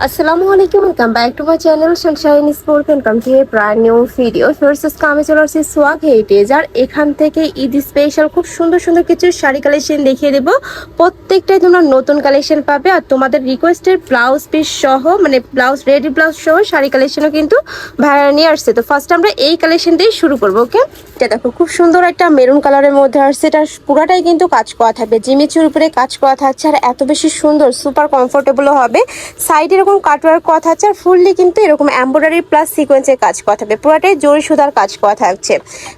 আসসালামু আলাইকুম, welcome back to my channel Sunshine sport. Welcome to A brand new video. First আমি চলে আসছি সোয়াগ হেরিটেজ, আর এখান থেকে ঈদ স্পেশাল খুব সুন্দর সুন্দর কিছু শাড়ি কালেকশন দেখিয়ে দেবো। প্রত্যেকটাই তোমরা নতুন কালেকশন পাবে, আর তোমাদের রিকোয়েস্টের ব্লাউজ পিস সহ, মানে ব্লাউজ রেডি ব্লাউজ সহ শাড়ি কালেকশনও কিন্তু ভাড়া নিয়ে আসছে। তো ফার্স্ট আমরা এই কালেকশন দিয়ে শুরু করবো। ওকে, এটা দেখো খুব সুন্দর একটা মেরুন কালারের মধ্যে আসছে। এটা পুরাটাই কিন্তু কাজ করা থাকবে, জিমিচুর উপরে কাজ করা থাকছে, আর এত বেশি সুন্দর, সুপার কমফোর্টেবলও হবে। সাইডে এরকম কাটওয়ার্ক করা থাকছে, আর ফুললি কিন্তু এরকম এমব্রয়ডারি প্লাস সিকোয়েন্সের কাজ করা থাকবে, পুরাটাই জরি সুতার কাজ করা থাকছে।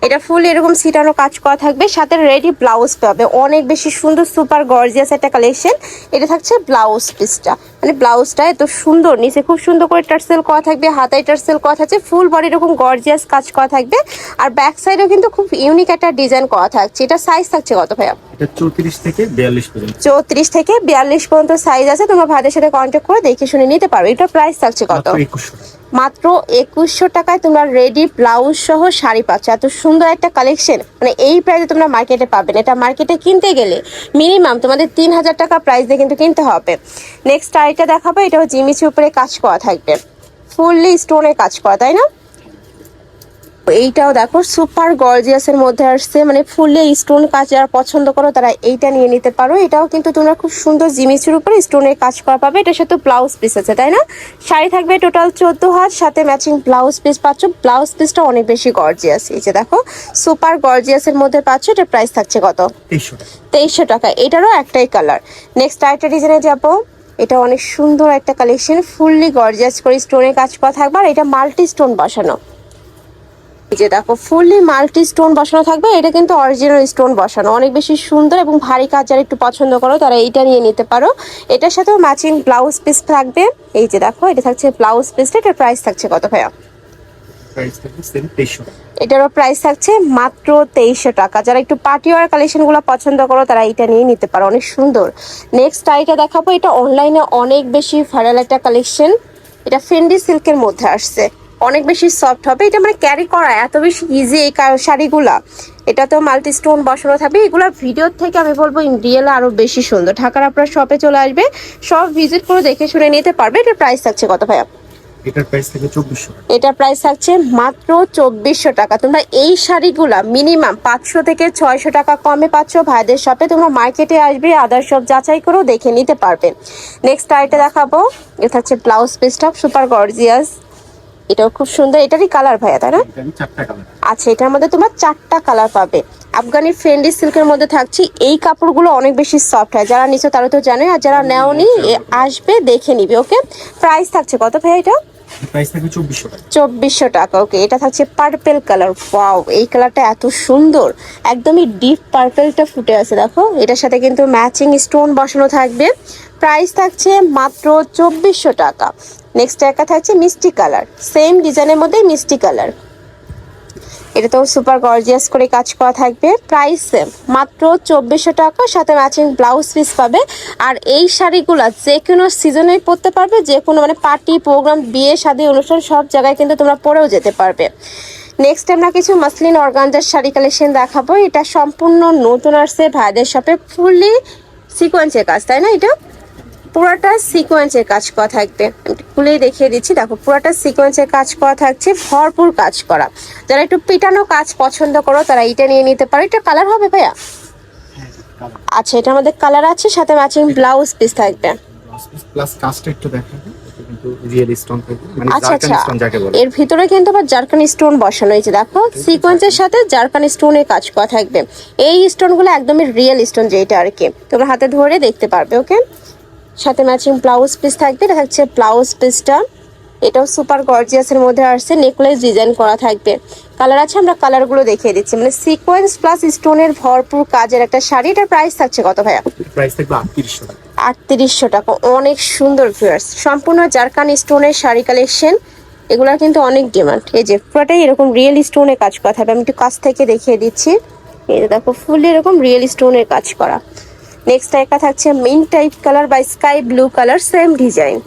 এটা ফুল এরকম সিটানো কাজ করা থাকবে, সাথে রেডি ব্লাউজ পাবে। অনেক বেশি সুন্দর সুপার গর্জিয়াস একটা কালেকশন। এটা থাকছে ব্লাউজ পিসটা, মানে ব্লাউজটা এত সুন্দর, নিচে খুব সুন্দর করে টার্সেল করা থাকবে, হাতায় টার্সেল করা থাকছে, ফুল বডি এরকম গর্জিয়াস কাজ করা থাকবে। আর ব্যাক সাইডেও কিন্তু খুব ইউনিক একটা ডিজাইন করা থাকছে। এটা সাইজ থাকছে কত ভাইয়া? এটা 34 থেকে 42 পর্যন্ত। 34 থেকে 42 পর্যন্ত সাইজ আছে। তোমরা ভাইদের সাথে কন্ট্যাক্ট করে দেখে শুনে নিতে পারো। এটা প্রাইস থাকছে কত? মাত্র 2100 টাকায় তোমরা রেডি ব্লাউজ সহ শাড়ি পাচ্ছ। এত সুন্দর একটা কালেকশন, মানে এই প্রাইসে তোমরা মার্কেটে পাবেন। এটা মার্কেটে কিনতে গেলে মিনিমাম তোমাদের 3000 টাকা প্রাইস দিয়ে কিন্তু কিনতে হবে। নেক্সট আইটা দেখাবো, এটাও জিমিচি উপরে কাজ করা থাকবে, ফুললি স্টোনে কাজ করা, তাই না? এইটাও দেখো সুপার গর্জিয়াসের মধ্যে আসছে, মানে ফুললি স্টোন কাজ যারা পছন্দ করো তারা এইটা নিয়ে নিতে পারো। এটাও কিন্তু তোমরা খুব সুন্দর জিমিচের উপরে স্টোনের কাজ করা পাবে। এটার সাথে ব্লাউজ পিস আছে, তাই না? শাড়ি থাকবে টোটাল 14 হাত, সাথে ম্যাচিং ব্লাউজ পিস পাচ্ছ। ব্লাউজ পিসটা অনেক বেশি গর্জিয়াস, এই যে দেখো সুপার গর্জিয়াসের মধ্যে পাচ্ছ। এটার প্রাইস থাকছে কত? 2300 টাকা। এটারও একটাই কালার। নেক্সট আরেকটা ডিজাইনে যাবো। এটা অনেক সুন্দর একটা কালেকশন, ফুললি গর্জিয়াস করে স্টোনের কাজ করা থাকবে, আর এটা মাল্টি স্টোন বসানো। এই যে দেখো ফুললি মাল্টি স্টোন বসানো থাকবে। এটা কিন্তু অরিজিনাল স্টোন বসানো, অনেক বেশি সুন্দর এবং ভারী কাজ যারা একটু পছন্দ করো তারা এইটা নিয়ে নিতে পারো। এটার সাথেও ম্যাচিং ব্লাউজ পিস থাকবে। এই যে দেখো এটা থাকছে ব্লাউজ পিসটা। এটার প্রাইস থাকছে কত ভাইয়া? এটারও প্রাইস থাকছে মাত্র 2300 টাকা। যারা একটু পার্টি ওয়ার কালেকশন গুলো পছন্দ করো তারা এটা নিয়ে নিতে পারো, অনেক সুন্দর। নেক্সট আইটা দেখাবো, এটা অনলাইনে অনেক বেশি ভাইরাল একটা কালেকশন। এটা ফেন্ডি সিল্কের মধ্যে আসছে, অনেক বেশি সফট হবে। এটা মানে ক্যারি করা এত বেশি ইজি এই শাড়িগুলা। এটা তো মাল্টি স্টোন বসানো থাকবে। এগুলোর ভিডিওর থেকে আমি বলবো ইন রিয়েল আরো বেশি সুন্দর। ঢাকার আপনার শপে চলে আসবে, সব ভিজিট করে দেখে শুনে নিতে পারবে। এটার প্রাইস থাকছে কত ভাইয়া? এটার প্রাইস থেকে 2400। এটার প্রাইস থাকছে মাত্র 2400 টাকা। তোমরা এই শাড়িগুলা মিনিমাম 500 থেকে 600 টাকা কমে পাচ্ছ ভাইদের শপে। তোমরা মার্কেটে আসবে, আদার শপ যাচাই করেও দেখে নিতে পারবে। নেক্সট আইটা দেখাবো, এটা হচ্ছে ব্লাউজ পিসটা সুপার গর্জিয়াস। এটাও খুব সুন্দর। এটারই কালার ভাইয়া, তাই না? আচ্ছা, এটার মধ্যে তোমরা 4টা কালার পাবে। আফগানি ফ্রেন্ডলি সিল্কের মধ্যে থাকছে। এই কাপড়গুলো অনেক বেশি সফট হয়, যারা নিচে তারা তো জানে, আর যারা নেওনি আসবে দেখে নিবে। ওকে, প্রাইস থাকছে কত ভাইয়া? এটা প্রাইস থাকবে 2400 টাকা। 2400 টাকা। ওকে, এটা থাকছে পার্পেল কালার। ওয়াও, এই কালারটা এত সুন্দর, একদমই ডিপ পার্পেলটা ফুটে আছে দেখো। এটার সাথে কিন্তু ম্যাচিং স্টোন বসানো থাকবে। প্রাইস থাকছে মাত্র 2400 টাকা। নেক্সট একটা থাকছে মিষ্টি কালার, সেম ডিজাইনের মধ্যে মিষ্টি কালার। এটা তো সুপার গর্জিয়াস করে কাজ করা থাকবে। প্রাইস সেম, মাত্র 2400 টাকা, সাথে ম্যাচিং ব্লাউজ পিস পাবে। আর এই শাড়িগুলো যে কোনো সিজনে পরতে পারবে, যে কোনো মানে পার্টি প্রোগ্রাম, বিয়ে শাদী অনুষ্ঠান সব জায়গায় কিন্তু তোমরা পরেও যেতে পারবে। নেক্সট আমরা কিছু মাসলিন অর্গানজার শাড়ি কালেকশন দেখাবো। এটা সম্পূর্ণ নতুন আসছে ভাইদের শপে, ফুললি সিকোয়েন্সের কাজ, তাই না? এটা পুরাটা সিকোয়েন্সের কাজ করা থাকবে। আমি খুলেই দেখিয়ে দিচ্ছি, দেখো পুরাটা সিকোয়েন্সের কাজ করা থাকছে, ভরপুর কাজ করা। যারা একটু পিটানো কাজ পছন্দ করো তারা এটা নিয়ে নিতে পারো। এটা কালার হবে ভাইয়া? আচ্ছা, এটা আমাদের কালার আছে, সাথে ম্যাচিং ব্লাউজ পিস থাকবে। প্লাস কাজটা একটু দেখাবো, কিন্তু রিয়েল স্টোন থাকবে, মানে আচ্ছা জারকান আচ্ছা, স্টোন যাকে বলে। এর ভিতরে কিন্তু আবার জারকান স্টোন বসানো হয়েছে দেখো, সিকোয়েন্সের সাথে জারকান স্টোনের কাজ করা থাকবে। এই স্টোনগুলো একদমই রিয়েল স্টোন, যেটা আর কি তোমরা হাতে ধরে দেখতে পারবে। ওকে, সাথে ম্যাচিং ব্লাউজ পিস থাকবে। এটা হচ্ছে ব্লাউজ পিসটা। এটাও সুপার গর্জিয়াসের মধ্যে আসছে, নেকলেস ডিজাইন করা থাকবে। কালার আছে, আমরা কালারগুলো দেখিয়ে দিচ্ছি। মানে সিকোয়েন্স প্লাস স্টোনের ভরপুর কাজের একটা শাড়ি। এটার প্রাইস থাকছে কত ভাইয়া? প্রাইস থাকবে 3800 টাকা। 3800 টাকা। অনেক সুন্দর ভিউয়ার্স, সম্পূর্ণ জারকান স্টোনের শাড়ি কালেকশন। এগুলোর কিন্তু অনেক ডিমান্ড। এই যে পুরোটাই এরকম রিয়েল স্টোনে কাজ করা থাকবে। আমি একটু কাছ থেকে দেখিয়ে দিচ্ছি। এই যে দেখো ফুললি এরকম রিয়েল স্টোনের কাজ করা। নেক্সট একটা থাকছে মিন্ট টাইপ কালার বা sky blue colour, same design.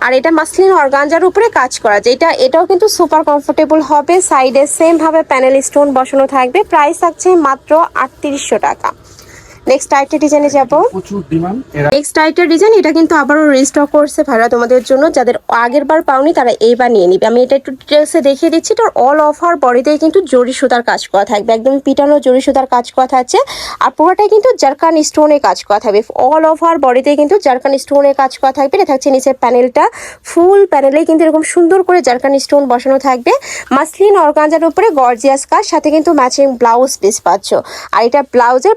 আর এটা মাসলিন অর্গানজার উপরে কাজ করা, যেটা এটাও কিন্তু সুপার কমফোর্টেবল হবে। সাইডে সেম ভাবে প্যানেল স্টোন বসানো থাকবে। প্রাইস থাকছে মাত্র 3800 টাকা। নেক্সট আরেকটা ডিজাইনে যাবো। প্রচুর ডিমান্ড এরা। নেক্সট আরেকটা ডিজাইন, এটা কিন্তু আবারও রিস্টক করছে ভাইরা তোমাদের জন্য, যাদের আগের বার পাওনি তারা এইবার নিয়ে নিবে। আমি এটা একটু ডিটেলসে দেখিয়ে দিচ্ছি। এটার অল ওভার বডিতেই কিন্তু জরি সুতার কাজ করা থাকবে, একদম পিটানো জরি সুতার কাজ করা থাকছে। আর পুরোটাই কিন্তু জারকান স্টোনে কাজ করা থাকবে, অল ওভার বডিতে কিন্তু জারকান স্টোনে কাজ করা থাকবে। এটা থাকছে নিচের প্যানেলটা, ফুল প্যানেলে কিন্তু এরকম সুন্দর করে জারকান স্টোন বসানো থাকবে। মাসলিন অর্গানজার উপরে গর্জিয়াস কাজ, সাথে কিন্তু ম্যাচিং ব্লাউজ পিস পাচ্ছ। আর এটা ব্লাউজের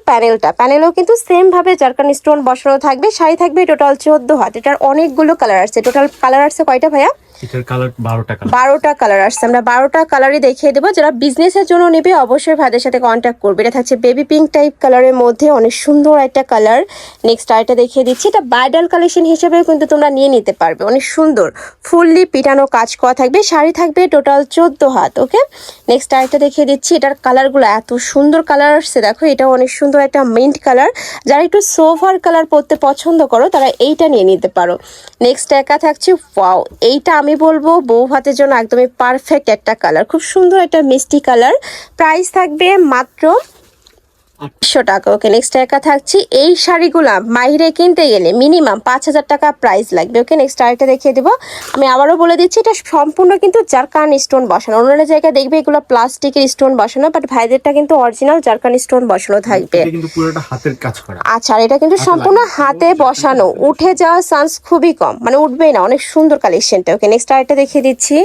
প্যানেলেও কিন্তু সেম ভাবে জারকান স্টোন বসানো থাকবে। শাড়ি থাকবে টোটাল 14 হাত। এটার অনেকগুলো কালার আসছে। টোটাল কালার আসছে কয়টা ভাইয়া? এটার কালার 12টা কালার। 12টা কালার আসছে। আমরা 12টা কালারই দেখিয়ে দেবো। যারা বিজনেসের জন্য নেবে অবশ্যই ভাইদের সাথে কন্ট্যাক্ট করবে। এটা থাকছে বেবি পিঙ্ক টাইপ কালারের মধ্যে, অনেক সুন্দর একটা কালার। নেক্সট আরেকটা দেখিয়ে দিচ্ছি। এটা ব্রাইডাল কালেকশন হিসেবেও কিন্তু তোমরা নিয়ে নিতে পারবে, অনেক সুন্দর ফুললি পিটানো কাজ করা থাকবে। শাড়ি থাকবে টোটাল 14 হাত। ওকে, নেক্সট আরেকটা দেখিয়ে দিচ্ছি। এটার কালারগুলো এত সুন্দর কালার আসছে, দেখো এটাও অনেক সুন্দর একটা মিন্ট কালার। যারা একটু সোভার কালার পরতে পছন্দ করো তারা এইটা নিয়ে নিতে পারো। নেক্সট একা থাকছে, ওয়াও, এইটা আমি বলবো বউ ভাতের জন্য একদমই পারফেক্ট একটা কালার, খুব সুন্দর একটা মিষ্টি কালার। প্রাইস থাকবে মাত্র 800 টাকা। ওকে, নেক্সট একা থাকছি। এই শাড়িগুলা বাইরে কিনতে গেলে মিনিমাম 5000 টাকা প্রাইস লাগবে। ওকে, নেক্সট আরেকটা দেখিয়ে দেবো। আমি আবারও বলে দিচ্ছি, এটা সম্পূর্ণ কিন্তু জারকান স্টোন বসানো। অন্যান্য জায়গায় দেখবে এগুলো প্লাস্টিকের স্টোন বসানো, বাট ভাইদেরটা কিন্তু অরিজিনাল জারকান স্টোন বসানো থাকবে। এটা কিন্তু পুরোটা হাতের কাজ করা। আচ্ছা, আর এটা কিন্তু সম্পূর্ণ হাতে বসানো, উঠে যাওয়ার চান্স খুবই কম, মানে উঠবেই না। অনেক সুন্দর কালেকশনটা। ওকে, নেক্সট আরেকটা দেখিয়ে দিচ্ছি।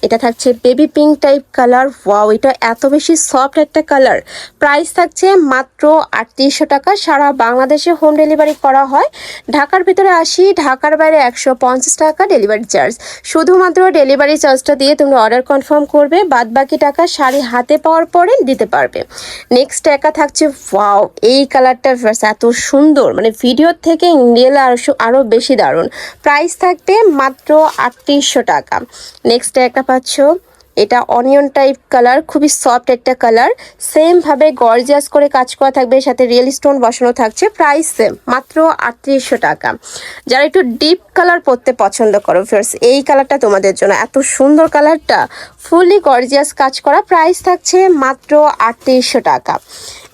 এটা থাকছে baby pink type colour. Wow, এটা এত বেশি সফট একটা কালার। প্রাইস থাকছে মাত্র 3800 টাকা। সারা বাংলাদেশে হোম ডেলিভারি করা হয়। ঢাকার ভিতরে 80, ঢাকার বাইরে 150 টাকা ডেলিভারি চার্জ। শুধুমাত্র ডেলিভারি চার্জটা দিয়ে তুমি অর্ডার কনফার্ম করবে, বাদ বাকি টাকা শাড়ি হাতে পাওয়ার পরে দিতে পারবে। নেক্সট একা থাকছে, ওয়াও, এই কালারটা এত সুন্দর, মানে ভিডিওর থেকে রিয়েলে আরও বেশি দারুণ। প্রাইস থাকবে মাত্র 3800 টাকা। নেক্সট একটা পাচ্ছ, এটা অনিয়ন টাইপ কালার, খুবই সফট একটা কালার। সেম ভাবে গর্জিয়াস করে কাজ করা থাকবে, সাথে রিয়েল স্টোন বসানো থাকছে। প্রাইস সেম মাত্র 3800 টাকা। যারা একটু ডিপ কালার পরতে পছন্দ করো ফ্রেন্ডস, এই কালারটা তোমাদের জন্য। এত সুন্দর কালারটা, ফুললি গর্জিয়াস কাজ করা। প্রাইস থাকছে মাত্র 3800 টাকা।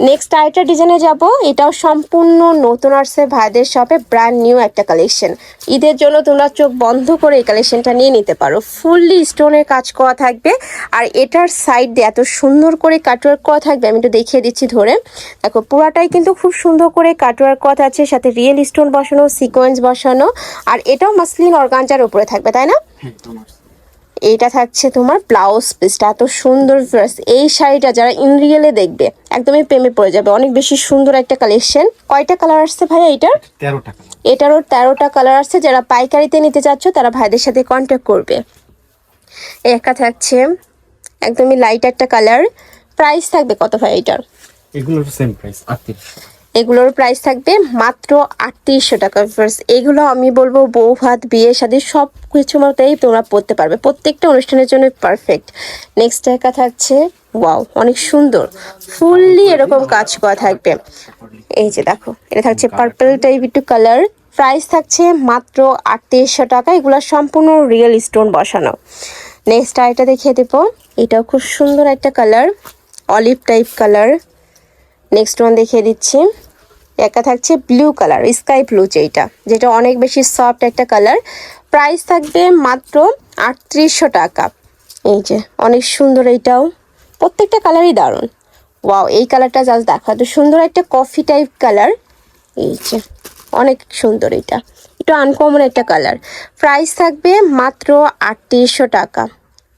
নেক্সট আরেকটা ডিজাইনে যাব। এটাও সম্পূর্ণ নতুন আসছে ভাইদের শপে, ব্র্যান্ড নিউ একটা কালেকশন। ঈদের জন্য তোমরা চোখ বন্ধ করে এই কালেকশনটা নিয়ে নিতে পারো। ফুললি স্টোনের কাজ করা থাকবে, আর এটার সাইড দিয়ে এত সুন্দর করে কাটওয়ার্ক করা থাকবে। আমি একটু দেখিয়ে দিচ্ছি ধরে, দেখো পুরাটাই কিন্তু খুব সুন্দর করে কাটওয়ার্ক করা আছে, সাথে রিয়েল স্টোন বসানো, সিকোয়েন্স বসানো। আর এটাও মাসলিন অর্গানজার উপরে থাকবে, তাই না? এইটা থাকছে তোমার ব্লাউজ পিসটা, এত সুন্দর ড্রেস। এই শাড়িটা যারা ইন রিয়েলে দেখবে একদমই প্রেমে পড়ে যাবে, অনেক বেশি সুন্দর একটা কালেকশন। কয়টা কালার আসছে ভাইয়া এটার? 13টা কালার। এটারও 13টা কালার আসছে। যারা পাইকারিতে নিতে চাচ্ছ তারা ভাইদের সাথে কন্ট্যাক্ট করবে। একটা থাকছে একদমই লাইট একটা কালার। প্রাইস থাকবে কত ভাই এটার? এগুলোর সেম প্রাইস 3800। এগুলোর প্রাইস থাকবে মাত্র 3800 টাকা। ফার্স্ট এগুলো আমি বলবো বউ ভাত, বিয়ে শাদী সব কিছু মতেই তোমরা পরতে পারবে, প্রত্যেকটা অনুষ্ঠানের জন্য পারফেক্ট। নেক্সট একটা থাকছে, ওয়াও, অনেক সুন্দর, ফুললি এরকম কাজ করা থাকবে। এই যে দেখো, এটা থাকছে পার্পল টাইপ একটু কালার। প্রাইস থাকছে মাত্র 3800 টাকা। এগুলো সম্পূর্ণ রিয়েল স্টোন বসানো। নেক্সট আরেকটা দেখিয়ে দেবো। এটাও খুব সুন্দর একটা colour, olive type colour. Next one দেখিয়ে দিচ্ছি। একটা থাকছে ব্লু কালার, স্কাই ব্লু, যেটা অনেক বেশি সফট একটা কালার। প্রাইস থাকবে মাত্র 3800 টাকা। এই যে অনেক সুন্দর, এইটাও প্রত্যেকটা কালারই দারুণ। ওয়াও, এই কালারটা জাস্ট দেখো, এত সুন্দর একটা কফি টাইপ কালার। এই যে অনেক সুন্দর, এটা একটু আনকমন একটা কালার। প্রাইস থাকবে মাত্র 3800 টাকা।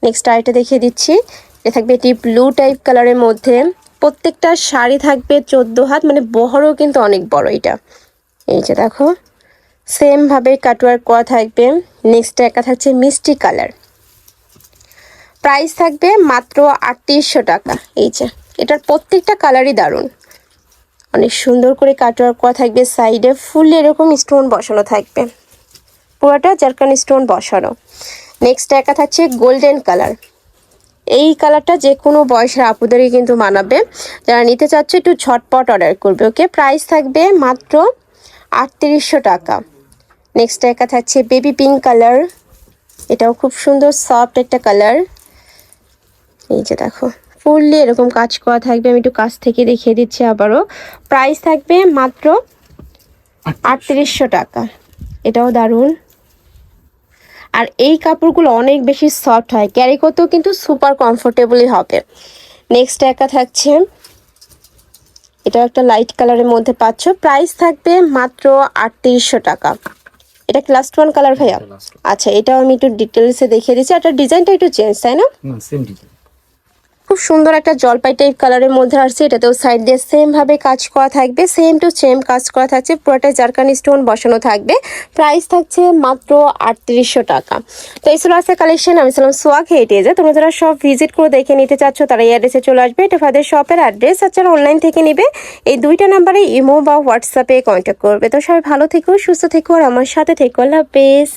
নেক্সট আরেকটা দেখিয়ে দিচ্ছি। এটা থাকবে এটি ব্লু টাইপ কালারের মধ্যে। প্রত্যেকটা শাড়ি থাকবে 14 হাত, মানে বহরও কিন্তু অনেক বড় এটা। এই যে দেখো, সেম ভাবে কাটওয়ার্ক করা থাকবে। নেক্সট একটা থাকছে মিষ্টি কালার। প্রাইস থাকবে মাত্র 3800 টাকা। এই যে এটার প্রত্যেকটা কালারই দারুণ, অনেক সুন্দর করে কাটওয়ার্ক করা থাকবে। সাইডে ফুল এরকম স্টোন বসানো থাকবে, পুরোটা জারকান স্টোন বসানো। নেক্সট একটা থাকছে গোল্ডেন কালার। এই কালারটা যে কোনো বয়সের আপুদেরই কিন্তু মানাবে। যারা নিতে চাচ্ছে একটু ঝটপট অর্ডার করবে। ওকে, প্রাইস থাকবে মাত্র 3800 টাকা। নেক্সট একটা থাকছে বেবি পিঙ্ক কালার। এটাও খুব সুন্দর সফট একটা কালার। এই যে দেখো, ফুললি এরকম কাজ করা থাকবে। আমি একটু কাছ থেকে দেখিয়ে দিচ্ছি আবারও। প্রাইস থাকবে মাত্র 3800 টাকা। এটাও দারুণ। আর এই কাপড়গুলো অনেক বেশি সফট হয়, ক্যারি করতেও কিন্তু সুপার কমফোর্টেবলই হবে। নেক্সট একটা থাকছে, এটা একটা লাইট কালারের মধ্যে পাচ্ছ। প্রাইস থাকবে মাত্র 3800 টাকা। এটা কি লাস্ট ওয়ান কালার ভাইয়া? আচ্ছা, এটাও আমি একটু ডিটেলসে দেখিয়ে দিচ্ছি। এটা ডিজাইনটা একটু চেঞ্জ, তাই না? Same design. খুব সুন্দর একটা জলপাই টাইপ কালারের মধ্যে আসছে। এটাতেও সাইড দিয়ে সেম ভাবে কাজ করা থাকবে, সেম টু সেম কাজ করা থাকছে, পুরোটাই জারকানি স্টোন বসানো থাকবে। প্রাইস থাকছে মাত্র 3800 টাকা। তো এই ছিল আছে কালেকশন। আমি ছিলাম সোয়াগ হেরিটেজে। তোমরা যারা সব ভিজিট করে দেখে নিতে চাচ্ছ তারা এই অ্যাড্রেসে চলে আসবে। এটা তাদের শপের অ্যাড্রেস। আর যারা অনলাইন থেকে নিবে এই দুইটা নাম্বারে ইমো বা হোয়াটসঅ্যাপে কন্ট্যাক্ট করবে। তো সবাই ভালো থেকো, সুস্থ থেকো, আর আমার সাথে থেকো। আল্লাহ হাফেজ।